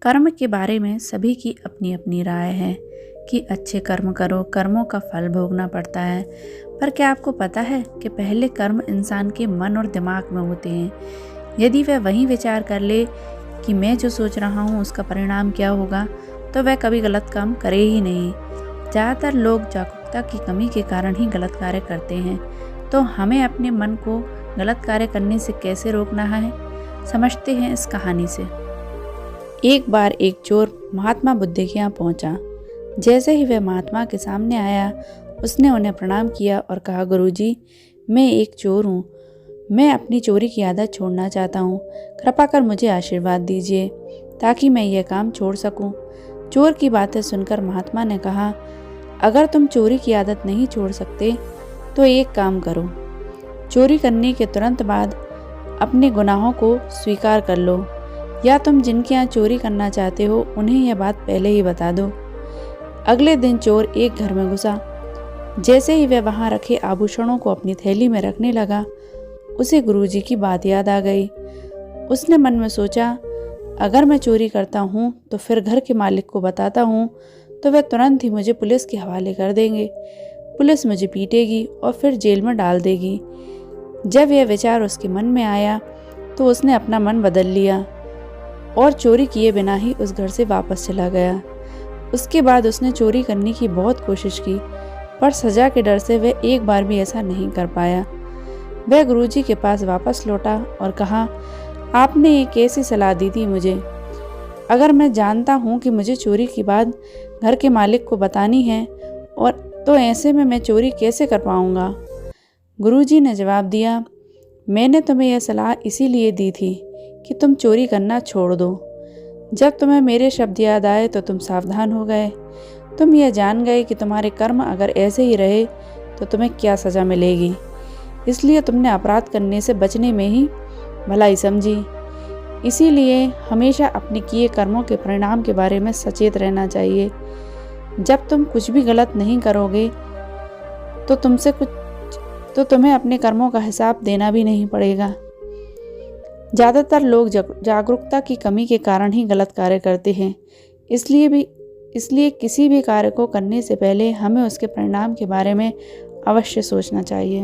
कर्म के बारे में सभी की अपनी अपनी राय है कि अच्छे कर्म करो, कर्मों का फल भोगना पड़ता है। पर क्या आपको पता है कि पहले कर्म इंसान के मन और दिमाग में होते हैं। यदि वह वही विचार कर ले कि मैं जो सोच रहा हूँ उसका परिणाम क्या होगा, तो वह कभी गलत काम करे ही नहीं। ज़्यादातर लोग जागरूकता की कमी के कारण ही गलत कार्य करते हैं। तो हमें अपने मन को गलत कार्य करने से कैसे रोकना है, समझते हैं इस कहानी से। एक बार एक चोर महात्मा बुद्ध के यहाँ पहुँचा। जैसे ही वह महात्मा के सामने आया, उसने उन्हें प्रणाम किया और कहा, गुरुजी, मैं एक चोर हूँ। मैं अपनी चोरी की आदत छोड़ना चाहता हूँ। कृपा कर मुझे आशीर्वाद दीजिए ताकि मैं यह काम छोड़ सकूँ। चोर की बातें सुनकर महात्मा ने कहा, अगर तुम चोरी की आदत नहीं छोड़ सकते तो एक काम करो। चोरी करने के तुरंत बाद अपने गुनाहों को स्वीकार कर लो, या तुम जिनके यहाँ चोरी करना चाहते हो उन्हें यह बात पहले ही बता दो। अगले दिन चोर एक घर में घुसा। जैसे ही वह वहाँ रखे आभूषणों को अपनी थैली में रखने लगा, उसे गुरुजी की बात याद आ गई। उसने मन में सोचा, अगर मैं चोरी करता हूँ तो फिर घर के मालिक को बताता हूँ तो वह तुरंत ही मुझे पुलिस के हवाले कर देंगे। पुलिस मुझे पीटेगी और फिर जेल में डाल देगी। जब यह विचार उसके मन में आया तो उसने अपना मन बदल लिया और चोरी किए बिना ही उस घर से वापस चला गया। उसके बाद उसने चोरी करने की बहुत कोशिश की, पर सजा के डर से वह एक बार भी ऐसा नहीं कर पाया। वह गुरुजी के पास वापस लौटा और कहा, आपने एक ऐसी सलाह दी थी मुझे। अगर मैं जानता हूँ कि मुझे चोरी की बात घर के मालिक को बतानी है, और तो ऐसे में मैं चोरी कैसे कर पाऊँगा। गुरुजी ने जवाब दिया, मैंने तुम्हें यह सलाह इसीलिए दी थी कि तुम चोरी करना छोड़ दो। जब तुम्हें मेरे शब्द याद आए तो तुम सावधान हो गए। तुम यह जान गए कि तुम्हारे कर्म अगर ऐसे ही रहे तो तुम्हें क्या सज़ा मिलेगी। इसलिए तुमने अपराध करने से बचने में ही भलाई समझी। इसीलिए हमेशा अपने किए कर्मों के परिणाम के बारे में सचेत रहना चाहिए। जब तुम कुछ भी गलत नहीं करोगे तो तुम्हें अपने कर्मों का हिसाब देना भी नहीं पड़ेगा। ज़्यादातर लोग जागरूकता की कमी के कारण ही गलत कार्य करते हैं। इसलिए किसी भी कार्य को करने से पहले हमें उसके परिणाम के बारे में अवश्य सोचना चाहिए।